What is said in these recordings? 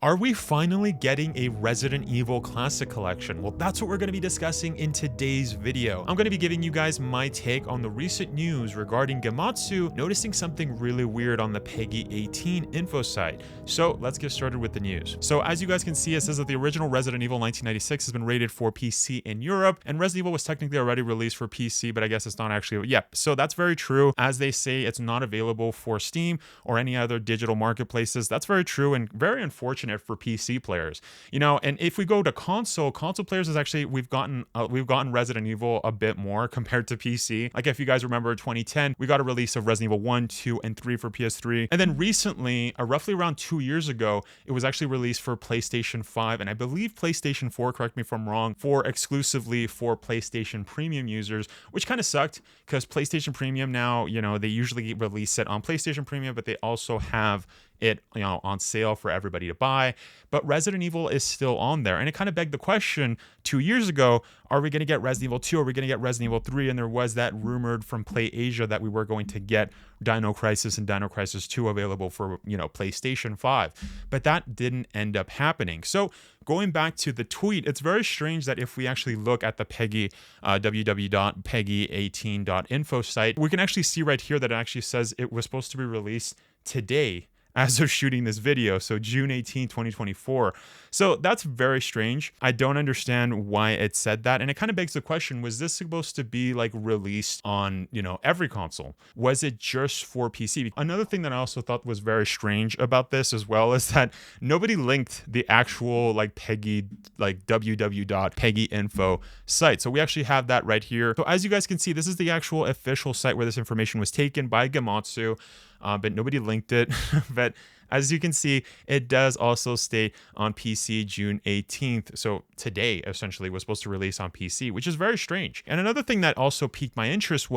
Are we finally getting a Resident Evil Classic Collection? Well, that's what we're going to be discussing in today's video. I'm going to be giving you guys my take on the recent news regarding Getmatsu noticing something really weird on the PEGI 18 info site. So let's get started with the news. So as you guys can see, it says that the original Resident Evil 1996 has been rated for PC in Europe, and Resident Evil was technically already released for PC, but I guess it's not actually. Yep, so that's very true. As they say, it's not available for Steam or any other digital marketplaces. That's very true and very unfortunate for PC players, you know. And if we go to console players, is actually we've gotten Resident Evil a bit more compared to PC. Like if you guys remember 2010, we got a release of Resident Evil 1, 2, and 3 for PS3, and then recently, roughly around 2 years ago, it was actually released for PlayStation 5 and I believe PlayStation 4, correct me if I'm wrong, for exclusively for PlayStation Premium users, which kind of sucked because PlayStation Premium now, you know, they usually release it on PlayStation Premium, but they also have it, you know, on sale for everybody to buy. But Resident Evil is still on there, and it kind of begged the question 2 years ago, are we going to get Resident Evil 2? Are we going to get Resident Evil 3? And there was that rumored from Play Asia that we were going to get Dino Crisis and Dino Crisis 2 available for, you know, PlayStation 5, but that didn't end up happening. So going back to the tweet, it's very strange that if we actually look at the PEGI www.pegi18.info site, we can actually see right here that it actually says it was supposed to be released today as of shooting this video, so June 18, 2024. So that's very strange. I don't understand why it said that, and it kind of begs the question, was this supposed to be like released on, you know, every console? Was it just for PC? Another thing that I also thought was very strange about this as well is that nobody linked the actual like PEGI, like www.pegi.info site. So we actually have that right here. So as you guys can see, this is the actual official site where this information was taken by Getmatsu. But nobody linked it. But as you can see, it does also state on PC June 18th. So today, essentially, was supposed to release on PC, which is very strange. And another thing that also piqued my interest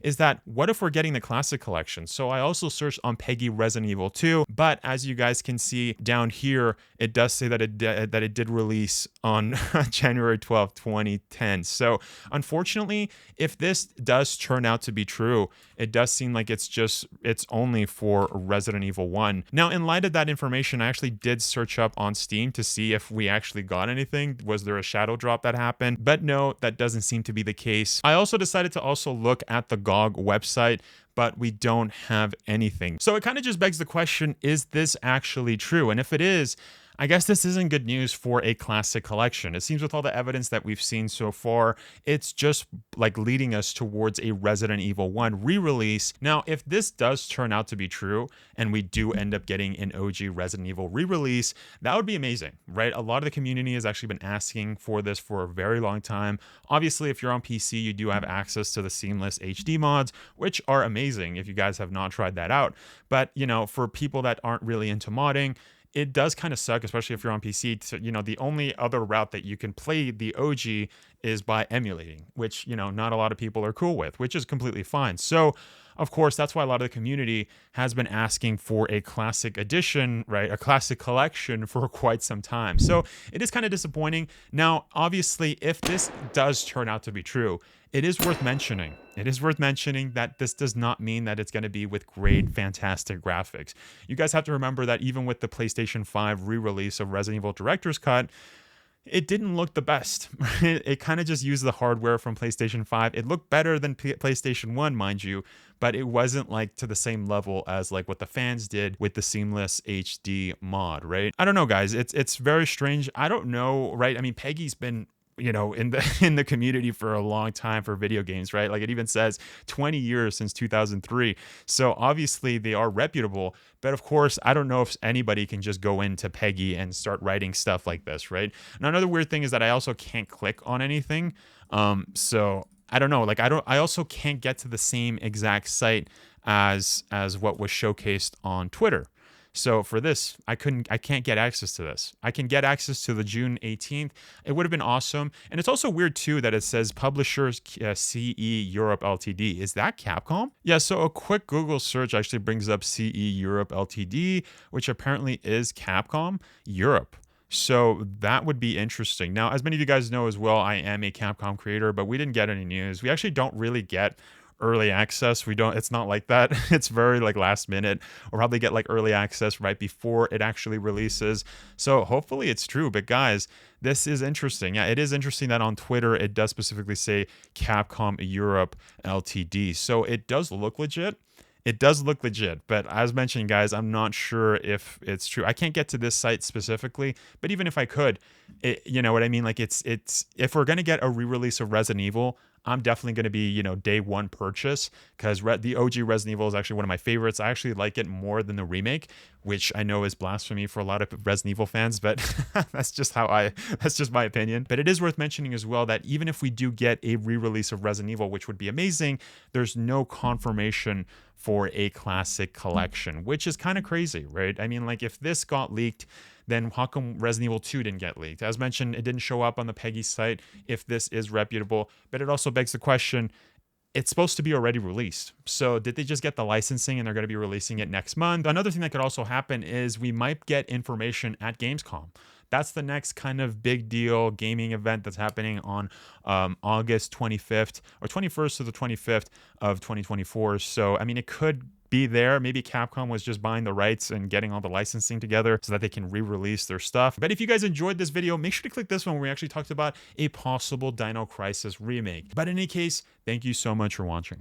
is that what if we're getting the Classic Collection? So I also searched on PEGI Resident Evil 2, but as you guys can see down here, it does say that it did release on January 12th, 2010. So unfortunately, if this does turn out to be true, it does seem like it's only for Resident Evil 1. Now, in light of that information, I actually did search up on Steam to see if we actually got anything. Was there a shadow drop that happened? But no, that doesn't seem to be the case. I also decided to also look at the GOG website, but we don't have anything. So it kind of just begs the question, is this actually true? And if it is, I guess this isn't good news for a Classic Collection. It seems with all the evidence that we've seen so far, it's just like leading us towards a Resident Evil 1 re-release. Now, if this does turn out to be true, and we do end up getting an OG Resident Evil re-release, that would be amazing, right? A lot of the community has actually been asking for this for a very long time. Obviously, if you're on PC, you do have access to the seamless HD mods, which are amazing if you guys have not tried that out. But, you know, for people that aren't really into modding, it does kind of suck, especially if you're on PC. You know, the only other route that you can play the OG is by emulating, which, you know, not a lot of people are cool with, which is completely fine. So, of course, that's why a lot of the community has been asking for a classic edition, right? A classic collection for quite some time. So it is kind of disappointing. Now, obviously, if this does turn out to be true, it is worth mentioning. It is worth mentioning that this does not mean that it's going to be with great, fantastic graphics. You guys have to remember that even with the PlayStation 5 re-release of Resident Evil Director's Cut, it didn't look the best. It kind of just used the hardware from PlayStation 5. It looked better than PlayStation 1, mind you, but it wasn't like to the same level as like what the fans did with the seamless HD mod, right? I don't know, guys. It's very strange. I don't know, right? I mean, PEGI's been, you know, in the community for a long time for video games, right? Like it even says 20 years since 2003. So obviously they are reputable, but of course, I don't know if anybody can just go into PEGI and start writing stuff like this, right? Now, another weird thing is that I also can't click on anything. So I don't know, like I also can't get to the same exact site as what was showcased on Twitter. So for this, I can't get access to this. I can get access to the June 18th. It would have been awesome. And it's also weird too that it says Publishers CE Europe Ltd. Is that Capcom? Yeah, so a quick Google search actually brings up CE Europe Ltd, which apparently is Capcom Europe. So that would be interesting. Now, as many of you guys know as well, I am a Capcom creator, but we didn't get any news. We actually don't really get early access. It's not like that. It's very like last minute. We'll probably get like early access right before it actually releases. So hopefully it's true. But guys, this is interesting. Yeah, it is interesting that on Twitter it does specifically say Capcom Europe Ltd. So it does look legit. It does look legit, but as mentioned, guys, I'm not sure if it's true. I can't get to this site specifically, but even if I could, you know what I mean? Like it's if we're gonna get a re-release of Resident Evil, I'm definitely going to be, day one purchase, because the OG Resident Evil is actually one of my favorites. I actually like it more than the remake, which I know is blasphemy for a lot of Resident Evil fans, but that's just my opinion. But it is worth mentioning as well that even if we do get a re-release of Resident Evil, which would be amazing, there's no confirmation for a classic collection, which is kind of crazy, right? I mean, like if this got leaked, then how come Resident Evil 2 didn't get leaked? As mentioned, it didn't show up on the PEGI site if this is reputable, but it also begs the question, it's supposed to be already released. So did they just get the licensing and they're going to be releasing it next month? Another thing that could also happen is we might get information at Gamescom. That's the next kind of big deal gaming event that's happening on August 25th or 21st to the 25th of 2024. So, I mean, it could be there. Maybe Capcom was just buying the rights and getting all the licensing together so that they can re-release their stuff. But if you guys enjoyed this video, make sure to click this one where we actually talked about a possible Dino Crisis remake. But in any case, thank you so much for watching.